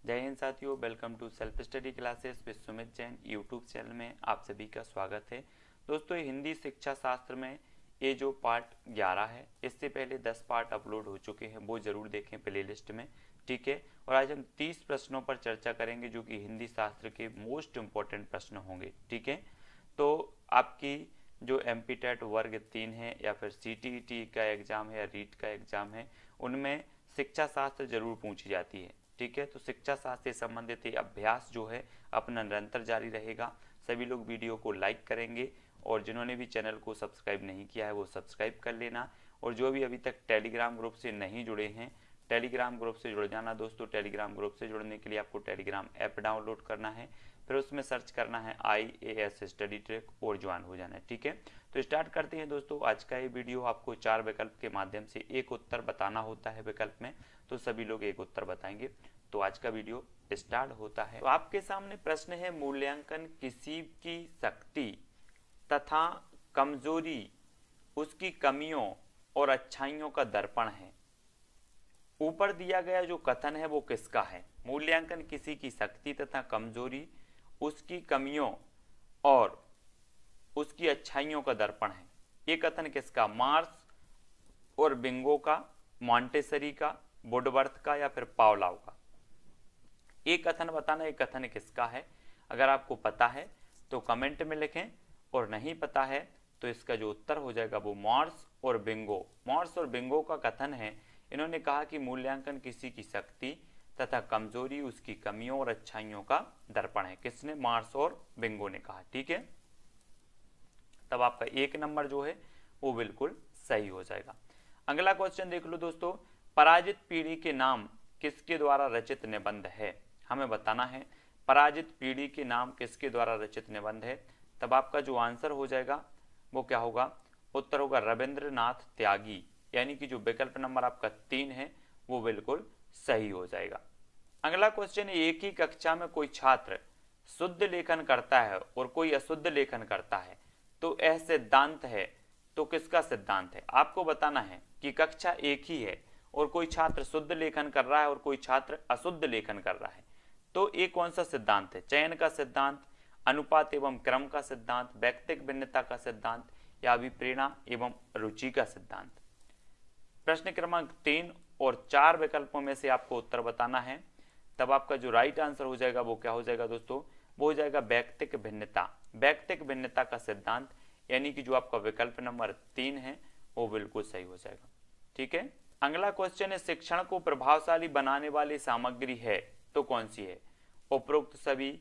जय हिंद साथियों, welcome to self study classes with Sumit Jain YouTube channel में आप सभी का स्वागत है। दोस्तों, हिंदी शिक्षा शास्त्र में ये जो पार्ट 11 है, इससे पहले 10 पार्ट अपलोड हो चुके हैं, वो जरूर देखें प्लेलिस्ट में, ठीक है। और आज हम 30 प्रश्नों पर चर्चा करेंगे जो कि हिंदी शास्त्र के मोस्ट इंपॉर्टेंट प्रश्न होंगे, ठीक है। तो आपकी जो एमपीटेट वर्ग 3 है या फिर सीटीईटी का एग्जाम है या रीट का एग्जाम है, उनमें शिक्षा शास्त्र जरूर पूछी जाती है, ठीक है। तो शिक्षा शास्त्र से संबंधित ये अभ्यास जो है अपना निरंतर जारी रहेगा। सभी लोग वीडियो को लाइक करेंगे और जिन्होंने भी चैनल को सब्सक्राइब नहीं किया है वो सब्सक्राइब कर लेना। और जो भी अभी तक टेलीग्राम ग्रुप से नहीं जुड़े हैं, टेलीग्राम ग्रुप से जुड़ जाना दोस्तों। टेलीग्राम ग्रुप से जुड़ने के लिए आपको टेलीग्राम ऐप डाउनलोड करना है, फिर उसमें सर्च करना है IAS स्टडी ट्रैक और ज्वाइन हो जाना है, ठीक है। तो स्टार्ट करते हैं दोस्तों। आज का ये वीडियो आपको 4 विकल्प के माध्यम से एक उत्तर बताना होता है विकल्प में, तो सभी लोग एक उत्तर बताएंगे। तो आज का वीडियो स्टार्ट होता है। तो आपके सामने प्रश्न है, मूल्यांकन किसी की शक्ति तथा कमजोरी, उसकी कमियों और अच्छाइयों का दर्पण है। ऊपर दिया गया जो कथन है वो किसका है? मूल्यांकन किसी की शक्ति तथा कमजोरी, उसकी कमियों और उसकी अच्छाइयों का दर्पण है। ये कथन किसका? मार्क्स और बिंगो का, मॉन्टेसरी का, वुडवर्थ का या फिर पावलाव का? एक कथन बताना, एक कथन किसका है। अगर आपको पता है तो कमेंट में लिखें, और नहीं पता है तो इसका जो उत्तर हो जाएगा वो मॉर्स और बिंगो। मॉर्स और बिंगो का कथन है। इन्होंने कहा कि मूल्यांकन किसी की शक्ति तथा कमजोरी, उसकी कमियों और अच्छाइयों का दर्पण है। किसने? मार्स और बिंगो ने कहा, ठीक है। तब आपका 1 नंबर जो है वो बिल्कुल सही हो जाएगा। अगला क्वेश्चन देख लो दोस्तों, पराजित पीढ़ी के नाम किसके द्वारा रचित निबंध है? हमें बताना है पराजित पीढ़ी के नाम किसके द्वारा रचित निबंध है। तब आपका जो आंसर हो जाएगा वो क्या होगा? उत्तर होगा रविंद्रनाथ त्यागी, यानी कि जो विकल्प नंबर आपका 3 है वो बिल्कुल सही हो जाएगा। अगला क्वेश्चन है, एक ही कक्षा में कोई छात्र शुद्ध लेखन करता है और कोई अशुद्ध लेखन करता है, तो यह सिद्धांत है। तो किसका सिद्धांत है? आपको बताना है कि कक्षा एक ही है और कोई छात्र शुद्ध लेखन कर रहा है और कोई छात्र अशुद्ध लेखन कर रहा है, तो ये कौन सा सिद्धांत है? चयन का सिद्धांत, अनुपात एवं क्रम का सिद्धांत, व्यक्तिक भिन्नता का सिद्धांत या अभिप्रेरणा एवं रुचि का सिद्धांत? प्रश्न क्रमांक 3 और 4 विकल्पों में से आपको उत्तर बताना है। तब आपका जो राइट आंसर हो जाएगा वो क्या हो जाएगा दोस्तों? वो हो जाएगा व्यक्तिक भिन्नता। व्यक्तिक भिन्नता का सिद्धांत, यानी कि जो आपका विकल्प नंबर 3 है वो बिल्कुल सही हो जाएगा, ठीक है। अगला क्वेश्चन है, शिक्षण को प्रभावशाली बनाने वाली सामग्री है तो कौन सी है? उपरोक्त सभी,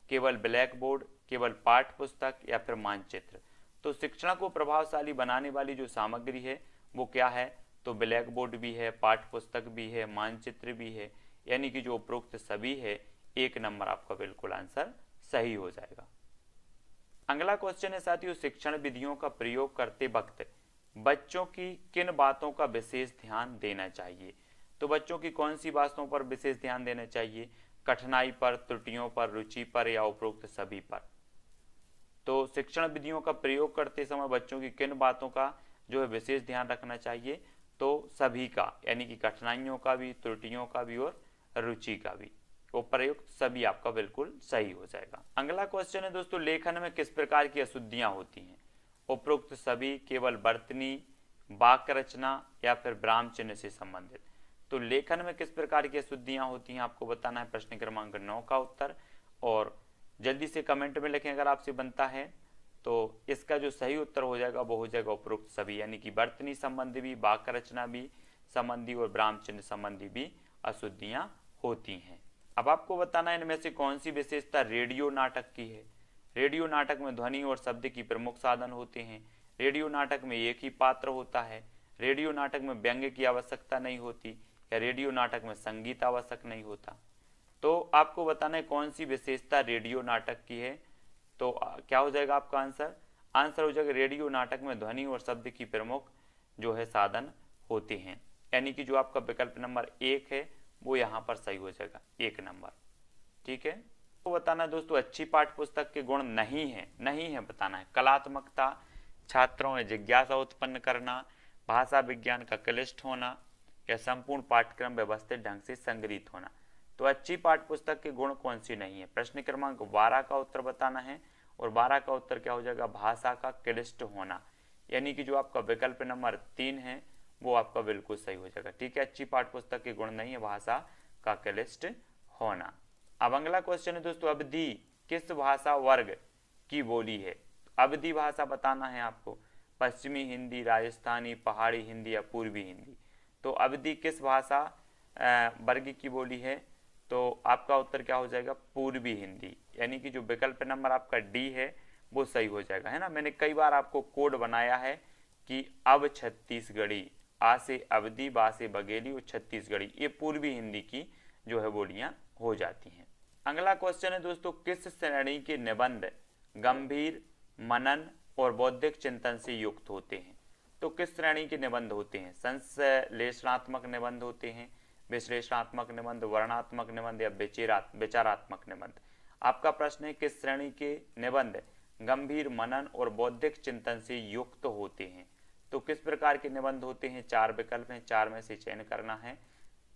केवल ब्लैक बोर्ड, केवल पाठ्य पुस्तक या फिर मानचित्र? तो शिक्षण को प्रभावशाली बनाने वाली जो सामग्री है वो क्या है? तो ब्लैक बोर्ड भी है, पाठ्य पुस्तक भी है, मानचित्र भी है, यानी कि जो उपरोक्त सभी है। 1 नंबर आपका बिल्कुल आंसर सही हो जाएगा। अगला क्वेश्चन है साथियों, शिक्षण विधियों का प्रयोग करते वक्त बच्चों की किन बातों का विशेष ध्यान देना चाहिए? तो बच्चों की कौन सी बातों पर विशेष ध्यान देना चाहिए? कठिनाई पर, त्रुटियों पर, रुचि पर या उपरोक्त सभी पर? तो शिक्षण विधियों का प्रयोग करते समय बच्चों की किन बातों का जो है विशेष ध्यान रखना चाहिए? तो सभी का, यानी कि कठिनाइयों का भी, त्रुटियों का भी और रुचि का भी। प्रयुक्त सभी आपका बिल्कुल सही हो जाएगा। अगला क्वेश्चन है दोस्तों, लेखन में किस प्रकार की अशुद्धियां होती हैं? उपरोक्त सभी, केवल वर्तनी, वाक्य रचना या फिर विराम चिन्ह से संबंधित? तो लेखन में किस प्रकार की अशुद्धियां होती हैं आपको बताना है। प्रश्न क्रमांक 9 का उत्तर, और जल्दी से कमेंट में लिखें अगर आपसे बनता है। तो इसका जो सही उत्तर हो जाएगा वो हो जाएगा उपरोक्त सभी, यानी कि वर्तनी संबंधी भी, वाक्य रचना भी संबंधी और विराम चिन्ह संबंधी भी अशुद्धियां होती हैं। अब आपको बताना है इनमें से कौन सी विशेषता रेडियो नाटक की है। रेडियो नाटक में ध्वनि और शब्द की प्रमुख साधन होते हैं। रेडियो नाटक में एक ही पात्र होता है। रेडियो नाटक में व्यंग्य की आवश्यकता नहीं होती, या रेडियो नाटक में संगीत आवश्यक नहीं होता। तो आपको बताना है कौन सी विशेषता रेडियो नाटक की है। तो क्या हो जाएगा आपका आंसर? आंसर हो जाएगा रेडियो नाटक में ध्वनि और शब्द की प्रमुख जो है साधन होते हैं, यानी कि जो आपका विकल्प नंबर 1 है वो यहाँ पर सही हो जाएगा, 1 नंबर, ठीक है। तो बताना दोस्तों, अच्छी पाठ्य पुस्तक के गुण नहीं है बताना है। कलात्मकता, छात्रों में जिज्ञासा उत्पन्न करना, भाषा विज्ञान का क्लिष्ट होना या संपूर्ण पाठ्यक्रम व्यवस्थित ढंग से संग्रहित होना? तो अच्छी पाठ्य पुस्तक के गुण कौन सी नहीं है? प्रश्न क्रमांक 12 का उत्तर बताना है और 12 का उत्तर क्या हो जाएगा? भाषा का क्लिष्ट होना, यानी कि जो आपका विकल्प नंबर 3 है वो आपका बिल्कुल सही हो जाएगा। ठीक है, अच्छी पाठ्य पुस्तक के गुण नहीं है भाषा का क्लिष्ट होना। अब अगला क्वेश्चन है दोस्तों, अवधी किस भाषा वर्ग की बोली है? अवधी भाषा बताना है आपको, पश्चिमी हिंदी, राजस्थानी, पहाड़ी हिंदी या पूर्वी हिंदी। तो अवधी किस भाषा वर्ग की बोली है? तो आपका उत्तर क्या हो जाएगा? पूर्वी हिंदी, यानी कि जो विकल्प नंबर आपका डी है वो सही हो जाएगा, है ना। मैंने कई बार आपको कोड बनाया है कि अब छत्तीसगढ़ी, आ से अवधी, बा से बघेली और छत्तीसगढ़ी, ये पूर्वी हिंदी की जो है बोलियां हो जाती हैं। अगला क्वेश्चन है दोस्तों, किस श्रेणी के निबंध गंभीर, मनन और बौद्धिक चिंतन से युक्त होते हैं? तो किस श्रेणी के निबंध होते हैं? संश्लेषणात्मक निबंध होते हैं, विश्लेषणात्मक निबंध, वर्णनात्मक निबंध या विचारात्मक निबंध? आपका प्रश्न है किस श्रेणी के निबंध गंभीर, मनन और बौद्धिक चिंतन से युक्त होते हैं? तो किस प्रकार के निबंध होते हैं? 4 विकल्प हैं, 4 में से चयन करना है।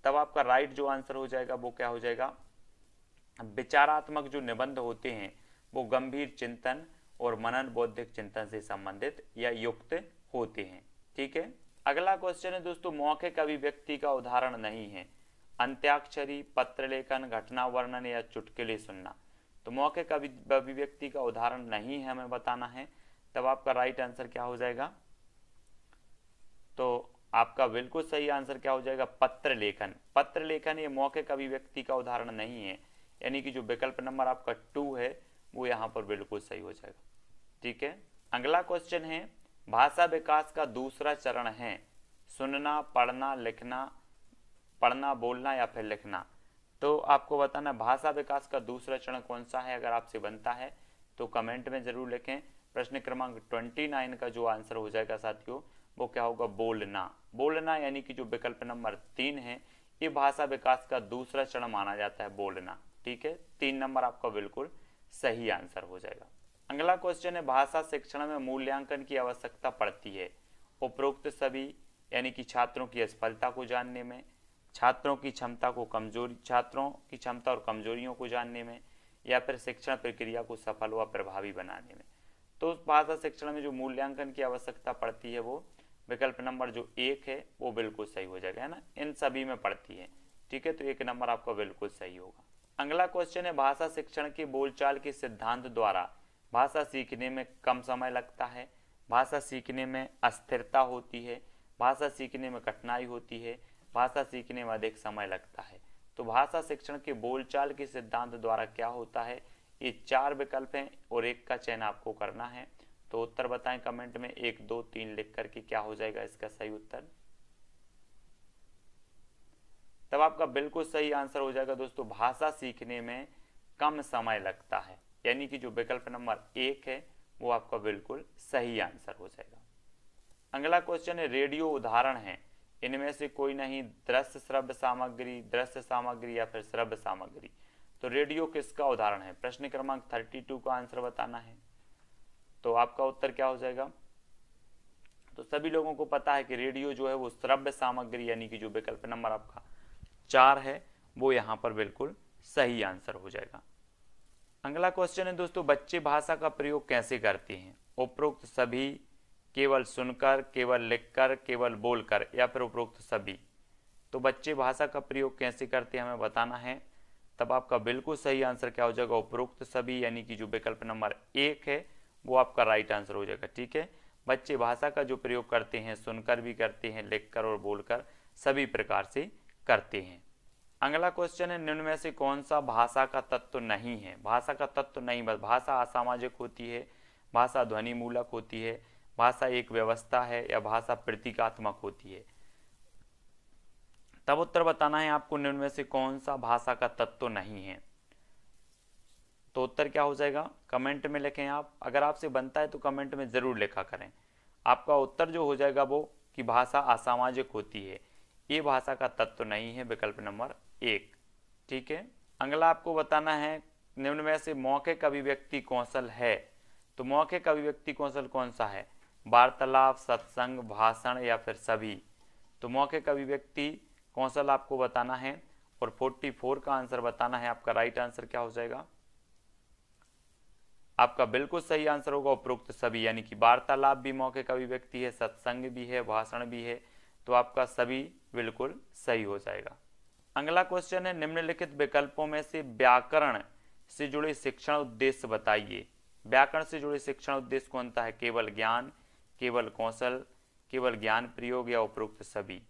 तब आपका राइट जो आंसर हो जाएगा वो क्या हो जाएगा? विचारात्मक जो निबंध होते हैं वो गंभीर चिंतन और मनन बौद्धिक चिंतन से संबंधित या युक्त होते हैं। ठीक है, अगला क्वेश्चन है दोस्तों, मौखिक अभिव्यक्ति का उदाहरण नहीं है? अंत्याक्षरी, पत्र लेखन, घटना वर्णन या चुटकुले सुनना? तो मौखिक अभिव्यक्ति का उदाहरण नहीं है हमें बताना है। तब आपका राइट आंसर क्या हो जाएगा? तो आपका बिल्कुल सही आंसर क्या हो जाएगा? पत्र लेखन। पत्र लेखन ये मौखिक अभिव्यक्ति का उदाहरण नहीं है, यानी कि जो विकल्प नंबर आपका 2 है वो यहाँ पर बिल्कुल सही हो जाएगा। ठीक है, अगला क्वेश्चन है, भाषा विकास का दूसरा चरण है सुनना, पढ़ना, लिखना, पढ़ना, बोलना या फिर लिखना? तो आपको बताना भाषा विकास का दूसरा चरण कौन सा है। अगर आपसे बनता है तो कमेंट में जरूर लिखें। प्रश्न क्रमांक 29 का जो आंसर हो जाएगा साथियों वो क्या होगा? बोलना। बोलना यानी कि जो विकल्प नंबर 3 है ये भाषा विकास का दूसरा चरण माना जाता है, बोलना। ठीक है, 3 नंबर आपका बिल्कुल सही आंसर हो जाएगा। अगला क्वेश्चन है, भाषा शिक्षण में मूल्यांकन की आवश्यकता पड़ती है? उपरोक्त सभी, यानी कि छात्रों की असफलता को जानने में, छात्रों की क्षमता और कमजोरियों को जानने में, या फिर शिक्षण प्रक्रिया को सफल व प्रभावी बनाने में? तो भाषा शिक्षण में जो मूल्यांकन की आवश्यकता पड़ती है वो विकल्प नंबर जो 1 है वो बिल्कुल सही हो जाएगा, है ना। इन सभी में पड़ती है। ठीक है, तो 1 नंबर आपका बिल्कुल सही होगा। अगला क्वेश्चन है, भाषा शिक्षण के बोलचाल के सिद्धांत द्वारा भाषा सीखने में कम समय लगता है, भाषा सीखने में अस्थिरता होती है, भाषा सीखने में कठिनाई होती है, भाषा सीखने में अधिक समय लगता है? तो भाषा शिक्षण के बोलचाल के सिद्धांत द्वारा क्या होता है? ये 4 विकल्प हैं और 1 का चयन आपको करना है। तो उत्तर बताएं कमेंट में 1, 2, 3 लिख करके, क्या हो जाएगा इसका सही उत्तर? तब आपका बिल्कुल सही आंसर हो जाएगा दोस्तों, भाषा सीखने में कम समय लगता है, यानी कि जो विकल्प नंबर 1 है वो आपका बिल्कुल सही आंसर हो जाएगा। अगला क्वेश्चन है, रेडियो उदाहरण है, इनमें से कोई नहीं? दृश्य श्रव्य सामग्री या फिर श्रव्य सामग्री? तो रेडियो किसका उदाहरण है? प्रश्न क्रमांक 32 का आंसर बताना है। तो आपका उत्तर क्या हो जाएगा? तो सभी लोगों को पता है कि रेडियो जो है वो श्रव्य सामग्री, यानी कि जो विकल्प नंबर आपका 4 है वो यहाँ पर बिल्कुल सही आंसर हो जाएगा। अगला क्वेश्चन है दोस्तों, बच्चे भाषा का प्रयोग कैसे करते हैं? उपरोक्त सभी, केवल सुनकर, केवल लिखकर, केवल बोलकर या फिर उपरोक्त सभी? तो बच्चे भाषा का प्रयोग कैसे करते हैं हमें बताना है। तब आपका बिल्कुल सही आंसर क्या हो जाएगा? उपरोक्त सभी, यानी कि जो विकल्प नंबर 1 है वो आपका राइट आंसर हो जाएगा। ठीक है, बच्चे भाषा का जो प्रयोग करते हैं सुनकर भी करते हैं, लिखकर और बोलकर, सभी प्रकार से करते हैं। अगला क्वेश्चन है, निम्न में से कौन सा भाषा का तत्व नहीं है? भाषा का तत्व नहीं, बस भाषा असामाजिक होती है, भाषा ध्वनि मूलक होती है, भाषा एक व्यवस्था है, या भाषा प्रतीकात्मक होती है? तब उत्तर बताना है आपको, निम्न में से कौन सा भाषा का तत्व नहीं है। तो उत्तर क्या हो जाएगा? कमेंट में लिखें आप। अगर आपसे बनता है तो कमेंट में जरूर लिखा करें। आपका उत्तर जो हो जाएगा वो कि भाषा असामाजिक होती है, ये भाषा का तत्व नहीं है, विकल्प नंबर 1। ठीक है, अगला आपको बताना है, निम्न में से मौखिक अभिव्यक्ति कौशल है? तो मौखिक अभिव्यक्ति कौशल कौन सा है? वार्तालाप, सत्संग, भाषण या फिर सभी? तो मौखिक अभिव्यक्ति कौशल आपको बताना है और 44 का आंसर बताना है। आपका राइट आंसर क्या हो जाएगा? आपका बिल्कुल सही आंसर होगा उपरोक्त सभी, यानी कि वार्तालाप भी मौखिक अभिव्यक्ति है, सत्संग भी है, भाषण भी है, तो आपका सभी बिल्कुल सही हो जाएगा। अगला क्वेश्चन है, निम्नलिखित विकल्पों में से व्याकरण से जुड़े शिक्षण उद्देश्य बताइए। व्याकरण से जुड़े शिक्षण उद्देश्य कौन सा है? केवल ज्ञान, केवल कौशल, केवल ज्ञान प्रयोग या उपरोक्त सभी।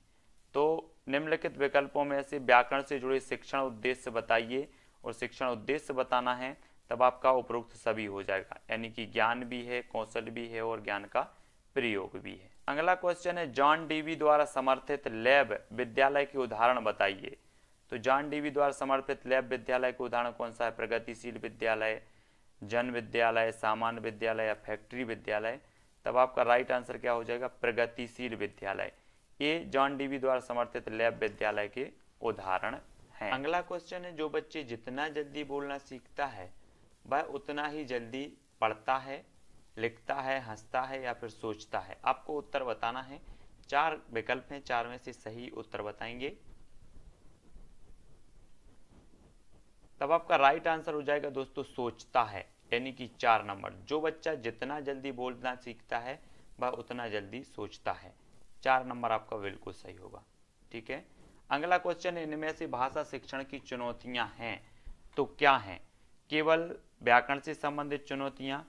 तो निम्नलिखित विकल्पों में से व्याकरण से जुड़े शिक्षण उद्देश्य बताइए और शिक्षण उद्देश्य बताना है, तब आपका उपरोक्त सभी हो जाएगा, यानी कि ज्ञान भी है, कौशल भी है और ज्ञान का प्रयोग भी है। अगला क्वेश्चन है, जॉन डीवी द्वारा समर्थित लैब विद्यालय के उदाहरण बताइए। तो जॉन डीवी द्वारा समर्थित लैब विद्यालय के उदाहरण कौन सा है? प्रगतिशील विद्यालय, जन विद्यालय, सामान्य विद्यालय या फैक्ट्री विद्यालय। तब आपका राइट आंसर क्या हो जाएगा? प्रगतिशील विद्यालय। ये जॉन डीवी द्वारा समर्थित लैब विद्यालय के उदाहरण हैं। अगला क्वेश्चन है, जो बच्चे जितना जल्दी बोलना सीखता है वह उतना ही जल्दी पढ़ता है, लिखता है, हंसता है या फिर सोचता है। आपको उत्तर बताना है। 4 विकल्प हैं, 4 में से सही उत्तर बताएंगे, तब आपका राइट आंसर हो जाएगा दोस्तों सोचता है, यानी कि 4 नंबर। जो बच्चा जितना जल्दी बोलना सीखता है वह उतना जल्दी सोचता है। 4 नंबर आपका बिल्कुल सही होगा। ठीक है। अगला क्वेश्चन, इनमें से भाषा शिक्षण की चुनौतियां हैं तो क्या हैं? केवल व्याकरण से संबंधित चुनौतियां,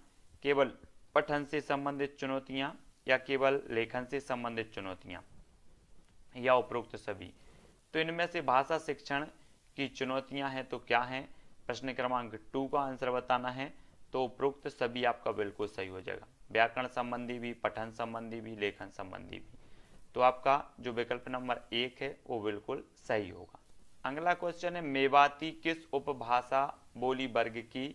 केवल पठन से संबंधित चुनौतियां या केवल लेखन से संबंधित चुनौतियां या उपरोक्त सभी। तो इनमें से भाषा शिक्षण की चुनौतियां हैं तो क्या हैं? प्रश्न क्रमांक 2 का आंसर बताना है, तो उपरोक्त सभी आपका बिल्कुल सही हो जाएगा। व्याकरण संबंधी भी, पठन संबंधी भी, लेखन संबंधी भी। तो आपका जो विकल्प नंबर 1 है वो बिल्कुल सही होगा। अगला क्वेश्चन है, मेवाती किस उपभाषा बोली वर्ग की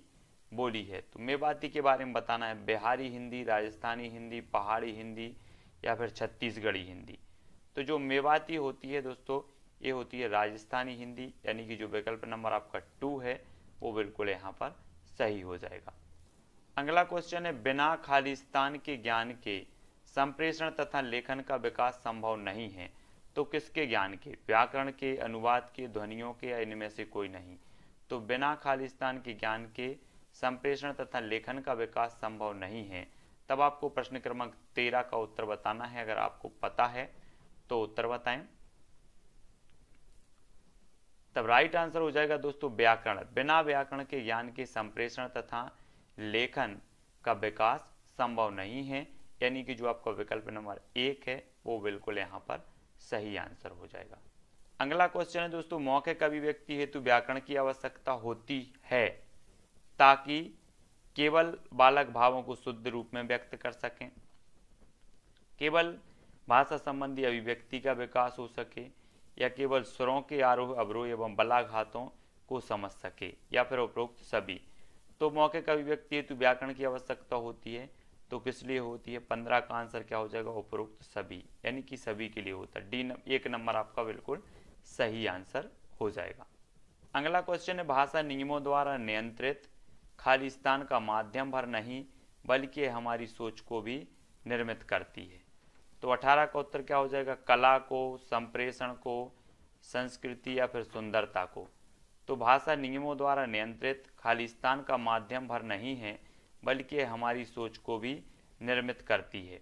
बोली है? तो मेवाती के बारे में बताना है। बिहारी हिंदी, राजस्थानी हिंदी, पहाड़ी हिंदी या फिर छत्तीसगढ़ी हिंदी। तो जो मेवाती होती है दोस्तों, ये होती है राजस्थानी हिंदी, यानी कि जो विकल्प नंबर आपका 2 है वो बिल्कुल यहाँ पर सही हो जाएगा। अगला क्वेश्चन है, बिना खालिस्तान के ज्ञान के संप्रेषण तथा लेखन का विकास संभव नहीं है तो किसके ज्ञान के? व्याकरण के, अनुवाद के, ध्वनियों के या इनमें से कोई नहीं। तो बिना खालिस्तान के ज्ञान के संप्रेषण तथा लेखन का विकास संभव नहीं है। तब आपको प्रश्न क्रमांक 13 का उत्तर बताना है। अगर आपको पता है तो उत्तर बताएं। तब राइट आंसर हो जाएगा दोस्तों व्याकरण। बिना व्याकरण के ज्ञान के संप्रेषण तथा लेखन का विकास संभव नहीं है, यानी कि जो आपका विकल्प नंबर 1 है वो बिल्कुल यहाँ पर सही आंसर हो जाएगा। अगला क्वेश्चन है दोस्तों, मौखिक अभिव्यक्ति हेतु व्याकरण की आवश्यकता होती है ताकि केवल बालक भावों को शुद्ध रूप में व्यक्त कर सकें, केवल भाषा संबंधी अभिव्यक्ति का विकास हो सके, या केवल स्वरों के आरोह अवरोह एवं बलाघातों को समझ सके, या फिर उपरोक्त सभी। तो मौखिक अभिव्यक्ति हेतु व्याकरण की आवश्यकता होती है तो किस लिए होती है? 15 का आंसर क्या हो जाएगा? उपरोक्त सभी, यानी कि सभी के लिए होता है। एक नंबर आपका बिल्कुल सही आंसर हो जाएगा। अगला क्वेश्चन है, भाषा नियमों द्वारा नियंत्रित खालिस्तान का माध्यम भर नहीं बल्कि हमारी सोच को भी निर्मित करती है। तो 18 का उत्तर क्या हो जाएगा? कला को, संप्रेषण को, संस्कृति या फिर सुंदरता को। तो भाषा नियमों द्वारा नियंत्रित खालिस्तान का माध्यम भर नहीं है बल्कि हमारी सोच को भी निर्मित करती है।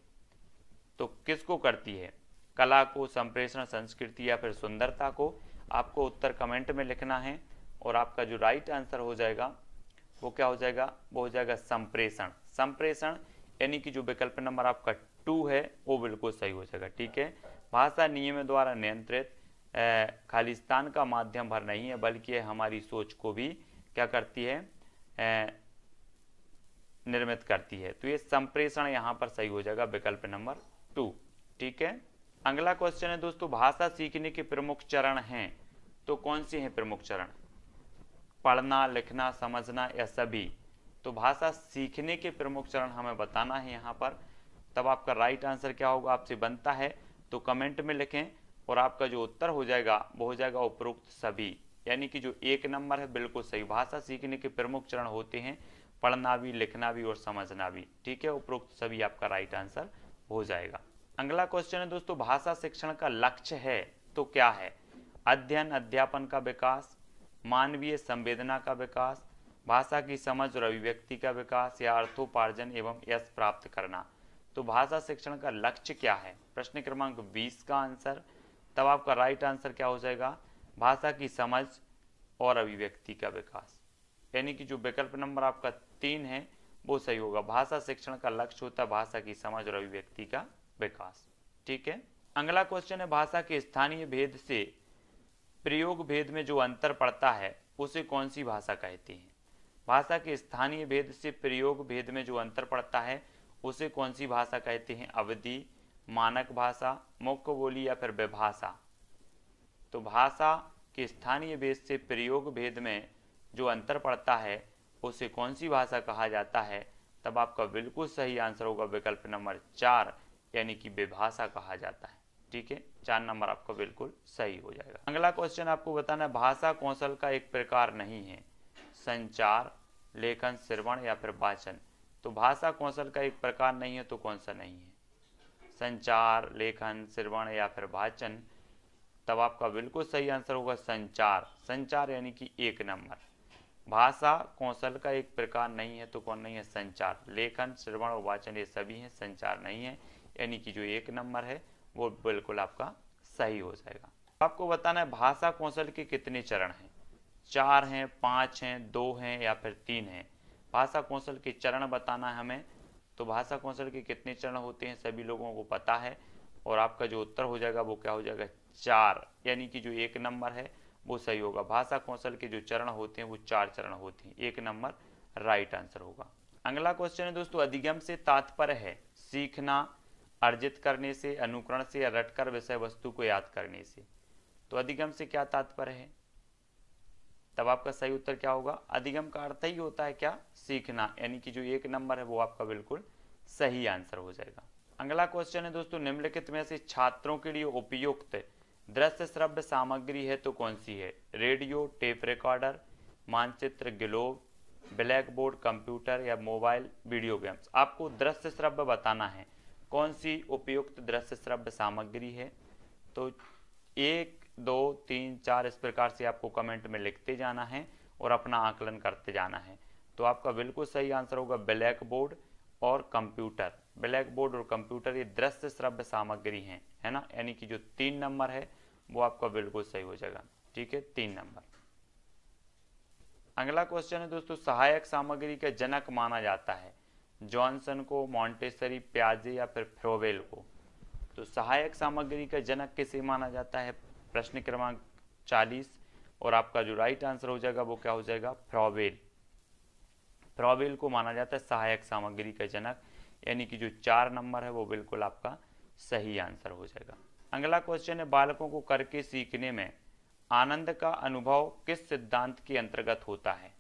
तो किसको करती है? कला को, संप्रेषण, संस्कृति या फिर सुंदरता को। आपको उत्तर कमेंट में लिखना है और आपका जो राइट आंसर हो जाएगा वो क्या हो जाएगा? वो हो जाएगा संप्रेषण। संप्रेषण यानी कि जो विकल्प नंबर आपका 2 है वो बिल्कुल सही हो जाएगा। ठीक है। भाषा नियम द्वारा नियंत्रित खालिस्तान का माध्यम भर नहीं है बल्कि हमारी सोच को भी क्या करती है? निर्मित करती है। तो ये संप्रेषण यहाँ पर सही हो जाएगा, विकल्प नंबर 2। ठीक है। अगला क्वेश्चन है दोस्तों, भाषा सीखने के प्रमुख चरण हैं तो कौन से हैं प्रमुख चरण? पढ़ना, लिखना, समझना या सभी? तो भाषा सीखने के प्रमुख चरण हमें बताना है यहाँ पर। तब आपका राइट आंसर क्या होगा आपसे बनता है तो कमेंट में लिखें और आपका जो उत्तर हो जाएगा वो हो जाएगा उपरोक्त सभी, यानी कि जो 1 नंबर है बिल्कुल सही। भाषा सीखने के प्रमुख चरण होते हैं पढ़ना भी, लिखना भी और समझना भी। ठीक है। उपरोक्त सभी आपका राइट आंसर हो जाएगा। अगला क्वेश्चन है दोस्तों, भाषा शिक्षण का लक्ष्य है तो क्या है? अध्ययन अध्यापन का विकास, मानवीय संवेदना का विकास, भाषा की समझ और अभिव्यक्ति का विकास, या अर्थोपार्जन एवं यश प्राप्त करना। तो भाषा शिक्षण का लक्ष्य क्या है? प्रश्न क्रमांक 20 का आंसर, तब आपका राइट आंसर क्या हो जाएगा? भाषा की समझ और अभिव्यक्ति का विकास, यानी कि जो विकल्प नंबर आपका 3 है वो सही होगा। भाषा शिक्षण का लक्ष्य होता है भाषा की समझ और अभिव्यक्ति का विकास। ठीक है, अगला क्वेश्चन है, भाषा के स्थानीय भेद से प्रयोग भेद में जो अंतर पड़ता है उसे कौन सी भाषा कहते हैं? भाषा के स्थानीय भेद से प्रयोग भेद में जो अंतर पड़ता है उसे कौन सी भाषा कहते हैं? अवधि, मानक भाषा, मुख्य बोली या फिर विभाषा। तो भाषा के स्थानीय भेद से प्रयोग भेद में जो अंतर पड़ता है उसे कौन सी भाषा कहा जाता है? तब आपका बिल्कुल सही आंसर होगा विकल्प नंबर 4, यानी कि विभाषा कहा जाता है। ठीक है, 4 नंबर आपका बिल्कुल सही हो जाएगा। अगला क्वेश्चन आपको बताना है, भाषा कौशल का एक प्रकार नहीं है, संचार, लेखन, श्रवण या फिर वाचन। तो भाषा कौशल का एक प्रकार नहीं है तो कौन सा नहीं है? संचार, लेखन, श्रवण या फिर वाचन। तब आपका बिल्कुल सही आंसर होगा संचार। संचार यानी कि 1 नंबर। भाषा कौशल का एक प्रकार नहीं है तो कौन नहीं है? संचार। लेखन, श्रवण और वाचन ये सभी हैं, संचार नहीं है, यानी कि जो 1 नंबर है वो बिल्कुल आपका सही हो जाएगा। आपको बताना है भाषा कौशल के कितने चरण हैं? 4 हैं, 5 हैं, 2 हैं या फिर 3 हैं? भाषा कौशल के चरण बताना है हमें। तो भाषा कौशल के कितने चरण होते हैं सभी लोगों को पता है, और आपका जो उत्तर हो जाएगा वो क्या हो जाएगा? 4, यानी कि जो 1 नंबर है वो सही होगा। भाषा कौशल के जो चरण होते हैं वो 4 चरण होते हैं, 1 नंबर राइट आंसर होगा। अगला क्वेश्चन है दोस्तों, अधिगम से तात्पर्य है सीखना, अर्जित करने से, अनुकरण से या रटकर विषय वस्तु को याद करने से। तो अधिगम से क्या तात्पर्य है? तब आपका सही उत्तर क्या होगा? अधिगम का अर्थ ही होता है क्या? सीखना, यानी कि जो 1 नंबर है वो आपका बिल्कुल सही आंसर हो जाएगा। अगला क्वेश्चन है दोस्तों, निम्नलिखित में से छात्रों के लिए उपयुक्त दृश्य श्रव्य सामग्री है तो कौन सी है? रेडियो, टेप रिकॉर्डर, मानचित्र, ग्लोब, ब्लैक बोर्ड, कंप्यूटर या मोबाइल वीडियो गेम्स। आपको दृश्य श्रव्य बताना है, कौन सी उपयुक्त दृश्य श्रव्य सामग्री है। तो 1, 2, 3, 4 इस प्रकार से आपको कमेंट में लिखते जाना है और अपना आकलन करते जाना है। तो आपका बिल्कुल सही आंसर होगा ब्लैक बोर्ड और कंप्यूटर। ब्लैक बोर्ड और कंप्यूटर ये दृश्य श्रव्य सामग्री हैं, है ना, यानी कि जो 3 नंबर है वो आपका बिल्कुल सही हो जाएगा। ठीक है, 3 नंबर। अगला क्वेश्चन है दोस्तों, सहायक सामग्री का जनक माना जाता है जॉनसन को, मॉन्टेसरी, प्याजे या फिर फ्रोवेल को। तो सहायक सामग्री का जनक किसे माना जाता है? प्रश्न क्रमांक 40, और आपका जो राइट आंसर हो जाएगा वो क्या हो जाएगा? फ्रोवेल। फ्रोवेल को माना जाता है सहायक सामग्री का जनक, यानी कि जो 4 नंबर है वो बिल्कुल आपका सही आंसर हो जाएगा। अगला क्वेश्चन है, बालकों को करके सीखने में आनंद का अनुभव किस सिद्धांत के अंतर्गत होता है?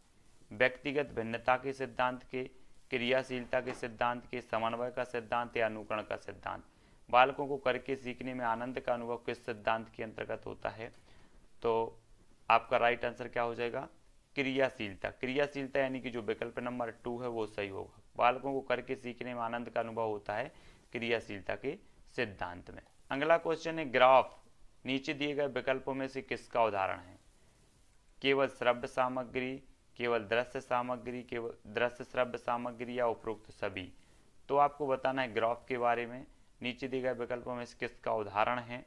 व्यक्तिगत भिन्नता के सिद्धांत के, क्रियाशीलता के सिद्धांत के, समन्वय का सिद्धांत या अनुकरण का सिद्धांत। बालकों को करके सीखने में आनंद का अनुभव किस सिद्धांत के अंतर्गत होता है? तो आपका राइट आंसर क्या हो जाएगा? क्रियाशीलता। क्रियाशीलता यानी कि जो विकल्प नंबर 2 है वो सही होगा। बालकों को करके सीखने में आनंद का अनुभव होता है क्रियाशीलता के सिद्धांत में। अगला क्वेश्चन है, ग्राफ नीचे दिए गए विकल्पों में से किसका उदाहरण है? केवल श्रव्य सामग्री, केवल दृश्य सामग्री, केवल दृश्य श्रव्य सामग्री या उपरोक्त सभी। तो आपको बताना है ग्राफ के बारे में, नीचे दिए गए विकल्पों में से किसका उदाहरण है।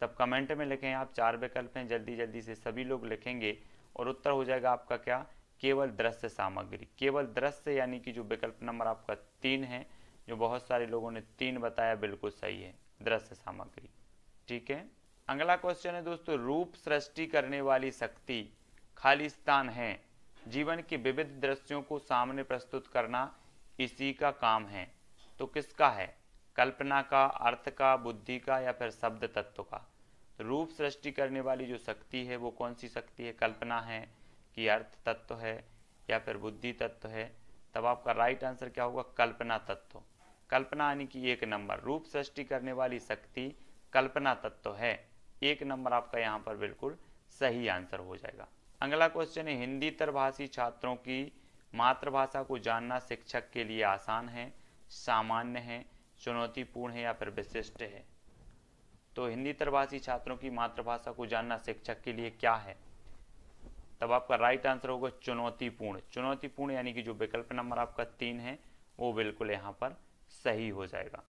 तब कमेंट में लिखें आप, 4 विकल्प हैं, जल्दी जल्दी से सभी लोग लिखेंगे और उत्तर हो जाएगा आपका क्या? केवल दृश्य सामग्री। केवल दृश्य यानी कि जो विकल्प नंबर आपका 3 है, जो बहुत सारे लोगों ने 3 बताया, बिल्कुल सही है, दृश्य सामग्री। ठीक है, अगला क्वेश्चन है दोस्तों, रूप सृष्टि करने वाली शक्ति खालिस्तान है, जीवन के विविध दृश्यों को सामने प्रस्तुत करना इसी का काम है। तो किसका है? कल्पना का, अर्थ का, बुद्धि का या फिर शब्द तत्व का। रूप सृष्टि करने वाली जो शक्ति है वो कौन सी शक्ति है? कल्पना है कि अर्थ तत्व है या फिर बुद्धि तत्व है? तब आपका राइट आंसर क्या होगा? कल्पना तत्व। कल्पना यानी कि 1 नंबर। रूप सृष्टि करने वाली शक्ति कल्पना तत्व है, 1 नंबर आपका यहाँ पर बिल्कुल सही आंसर हो जाएगा। अगला क्वेश्चन है, हिंदीतर भाषी छात्रों की मातृभाषा को जानना शिक्षक के लिए आसान है, सामान्य है, चुनौतीपूर्ण है या फिर विशिष्ट है? तो हिंदी तरभाषी छात्रों की मातृभाषा को जानना शिक्षक के लिए क्या है? तब आपका राइट आंसर होगा चुनौतीपूर्ण। चुनौतीपूर्ण यानी कि जो विकल्प नंबर आपका 3 है वो बिल्कुल यहाँ पर सही हो जाएगा।